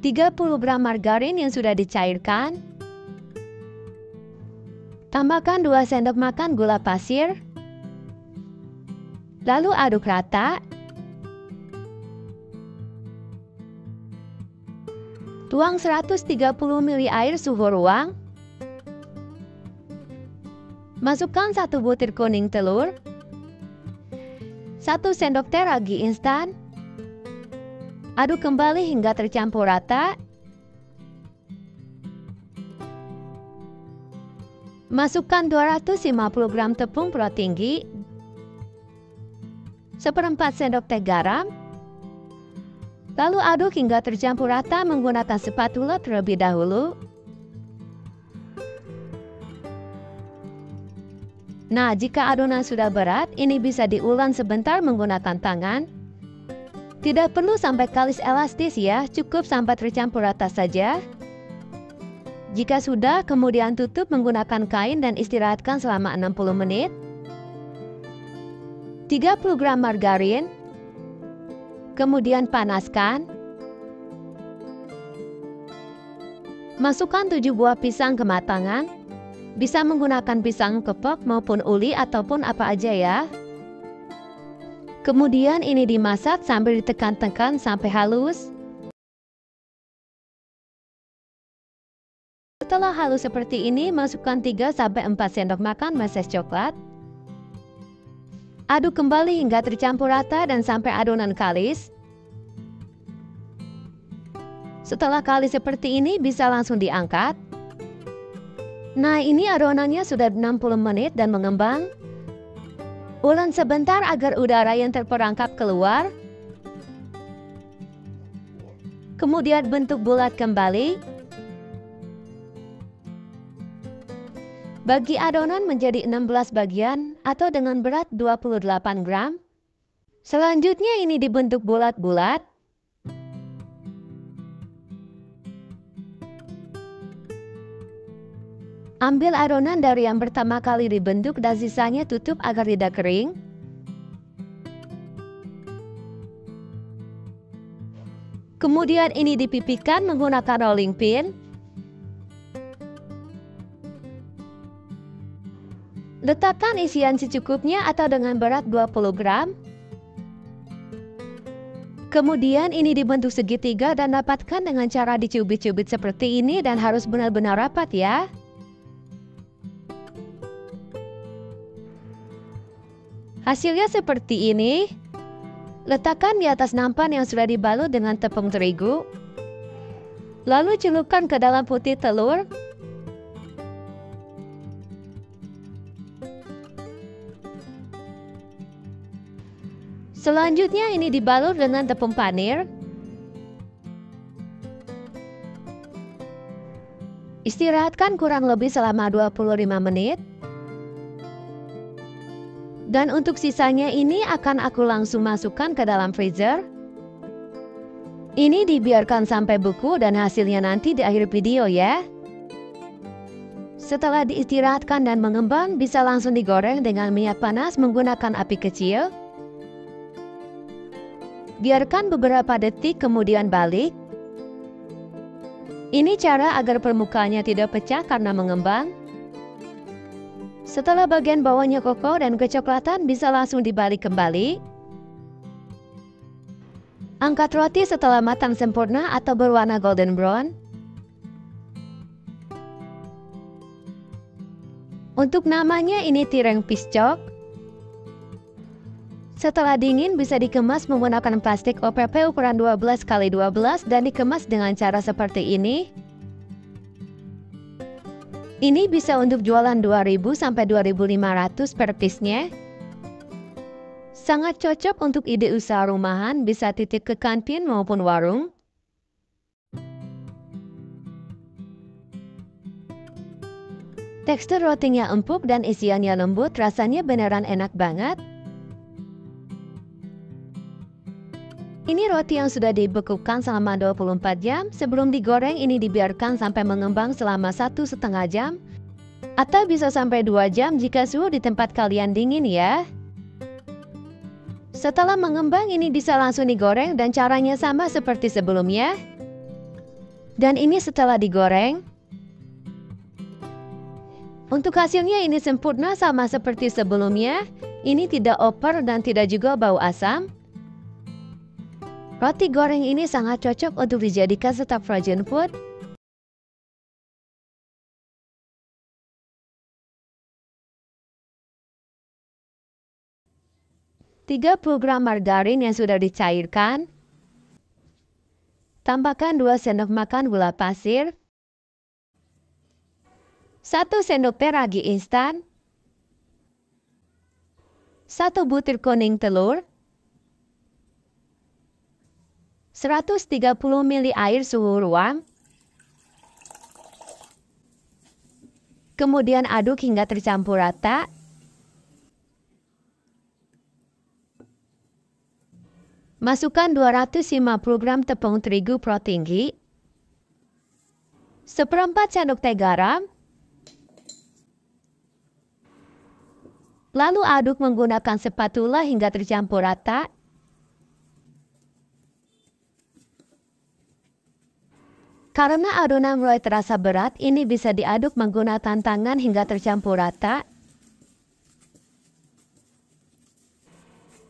30 gram margarin yang sudah dicairkan. Tambahkan 2 sendok makan gula pasir. Lalu aduk rata. Tuang 130 ml air suhu ruang. Masukkan 1 butir kuning telur, 1 sendok teh ragi instan. Aduk kembali hingga tercampur rata. Masukkan 250 gram tepung pro tinggi, 1/4 sendok teh garam. Lalu aduk hingga tercampur rata menggunakan spatula terlebih dahulu. Nah, jika adonan sudah berat, ini bisa diulang sebentar menggunakan tangan. Tidak perlu sampai kalis elastis ya, cukup sampai tercampur rata saja. Jika sudah, kemudian tutup menggunakan kain dan istirahatkan selama 60 menit. 30 gram margarin. Kemudian panaskan. Masukkan 7 buah pisang kematangan. Bisa menggunakan pisang kepok maupun uli ataupun apa aja ya. Kemudian ini dimasak sambil ditekan-tekan sampai halus. Setelah halus seperti ini, masukkan 3-4 sendok makan meses coklat. Aduk kembali hingga tercampur rata dan sampai adonan kalis. Setelah kalis seperti ini, bisa langsung diangkat. Nah, ini adonannya sudah 60 menit dan mengembang. Ulang sebentar agar udara yang terperangkap keluar. Kemudian bentuk bulat kembali. Bagi adonan menjadi 16 bagian atau dengan berat 28 gram. Selanjutnya ini dibentuk bulat-bulat. Ambil adonan dari yang pertama kali dibentuk dan sisanya tutup agar tidak kering. Kemudian ini dipipihkan menggunakan rolling pin. Letakkan isian secukupnya atau dengan berat 20 gram. Kemudian ini dibentuk segitiga dan dapatkan dengan cara dicubit-cubit seperti ini dan harus benar-benar rapat ya. Hasilnya seperti ini. Letakkan di atas nampan yang sudah dibalut dengan tepung terigu. Lalu celupkan ke dalam putih telur. Selanjutnya ini dibalut dengan tepung panir. Istirahatkan kurang lebih selama 25 menit. Dan untuk sisanya ini akan aku langsung masukkan ke dalam freezer. Ini dibiarkan sampai beku dan hasilnya nanti di akhir video ya. Setelah diistirahatkan dan mengembang, bisa langsung digoreng dengan minyak panas menggunakan api kecil. Biarkan beberapa detik kemudian balik. Ini cara agar permukaannya tidak pecah karena mengembang. Setelah bagian bawahnya kokoh dan kecoklatan, bisa langsung dibalik kembali. Angkat roti setelah matang sempurna atau berwarna golden brown. Untuk namanya ini tireng piscok. Setelah dingin bisa dikemas menggunakan plastik OPP ukuran 12x12 dan dikemas dengan cara seperti ini. Ini bisa untuk jualan 2.000 sampai 2.500 per piece-nya. Sangat cocok untuk ide usaha rumahan, bisa titip ke kantin maupun warung. Tekstur rotinya empuk dan isiannya lembut, rasanya beneran enak banget. Ini roti yang sudah dibekukan selama 24 jam. Sebelum digoreng ini dibiarkan sampai mengembang selama 1,5 jam. Atau bisa sampai 2 jam jika suhu di tempat kalian dingin ya. Setelah mengembang ini bisa langsung digoreng dan caranya sama seperti sebelumnya. Dan ini setelah digoreng. Untuk hasilnya ini sempurna sama seperti sebelumnya. Ini tidak over dan tidak juga bau asam. Roti goreng ini sangat cocok untuk dijadikan stok frozen food. 30 gram margarin yang sudah dicairkan. Tambahkan 2 sendok makan gula pasir. 1 sendok teh ragi instan. 1 butir kuning telur. 130 ml air suhu ruang. Kemudian aduk hingga tercampur rata. Masukkan 250 gram tepung terigu pro tinggi, 1/4 sendok teh garam, lalu aduk menggunakan spatula hingga tercampur rata. Karena adonan mulai terasa berat, ini bisa diaduk menggunakan tangan hingga tercampur rata.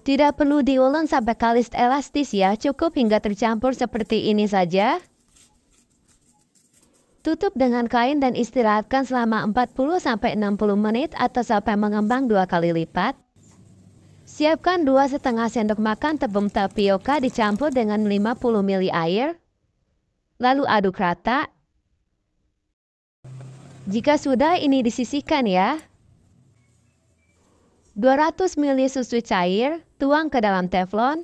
Tidak perlu diulek sampai kalis elastis ya, cukup hingga tercampur seperti ini saja. Tutup dengan kain dan istirahatkan selama 40-60 menit atau sampai mengembang 2 kali lipat. Siapkan 2,5 sendok makan tepung tapioka dicampur dengan 50 ml air. Lalu aduk rata. Jika sudah, ini disisihkan ya. 200 ml susu cair, tuang ke dalam teflon.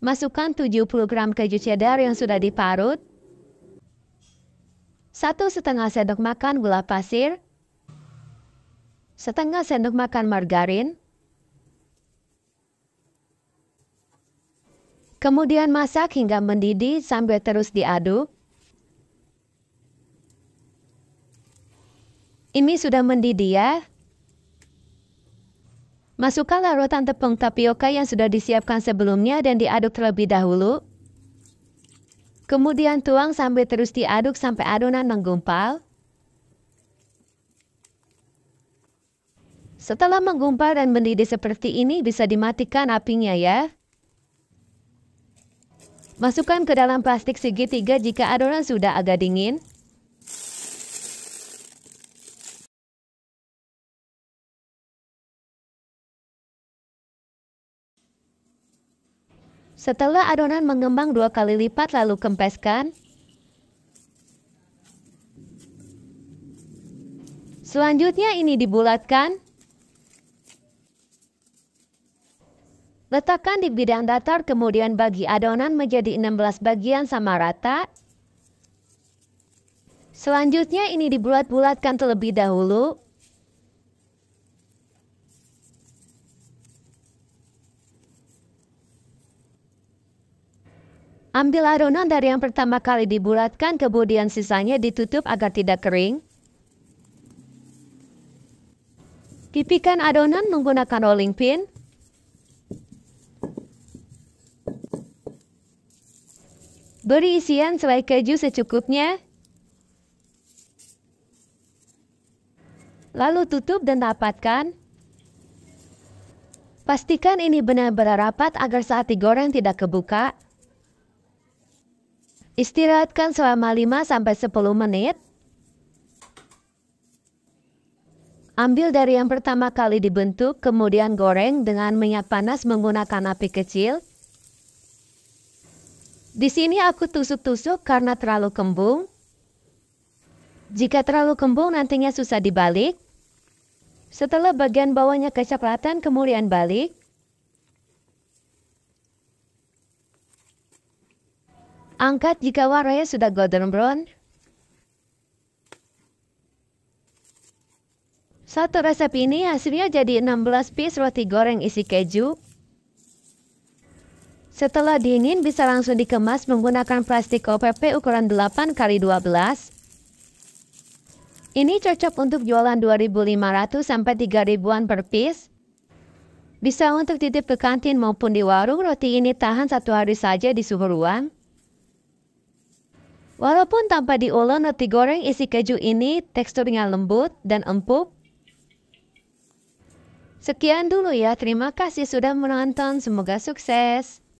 Masukkan 70 gram keju cheddar yang sudah diparut. 1,5 sendok makan gula pasir. 1/2 sendok makan margarin. Kemudian masak hingga mendidih sambil terus diaduk. Ini sudah mendidih ya. Masukkan larutan tepung tapioka yang sudah disiapkan sebelumnya dan diaduk terlebih dahulu. Kemudian tuang sambil terus diaduk sampai adonan menggumpal. Setelah menggumpal dan mendidih seperti ini, bisa dimatikan apinya ya. Masukkan ke dalam plastik segitiga jika adonan sudah agak dingin. Setelah adonan mengembang 2 kali lipat, lalu kempeskan. Selanjutnya ini dibulatkan. Letakkan di bidang datar, kemudian bagi adonan menjadi 16 bagian sama rata. Selanjutnya ini dibulat-bulatkan terlebih dahulu. Ambil adonan dari yang pertama kali dibulatkan, kemudian sisanya ditutup agar tidak kering. Pipihkan adonan menggunakan rolling pin. Beri isian selai keju secukupnya. Lalu tutup dan rapatkan. Pastikan ini benar-benar rapat agar saat digoreng tidak kebuka. Istirahatkan selama 5-10 menit. Ambil dari yang pertama kali dibentuk, kemudian goreng dengan minyak panas menggunakan api kecil. Di sini aku tusuk-tusuk karena terlalu kembung. Jika terlalu kembung nantinya susah dibalik. Setelah bagian bawahnya kecoklatan, kemudian balik. Angkat jika warnanya sudah golden brown. Satu resep ini hasilnya jadi 16 piece roti goreng isi keju. Setelah dingin bisa langsung dikemas menggunakan plastik OPP ukuran 8x12. Ini cocok untuk jualan 2.500 sampai 3.000-an per piece. Bisa untuk titip ke kantin maupun di warung. Roti ini tahan 1 hari saja di suhu ruang. Walaupun tanpa diulek, roti goreng isi keju ini teksturnya lembut dan empuk. Sekian dulu ya, terima kasih sudah menonton, semoga sukses.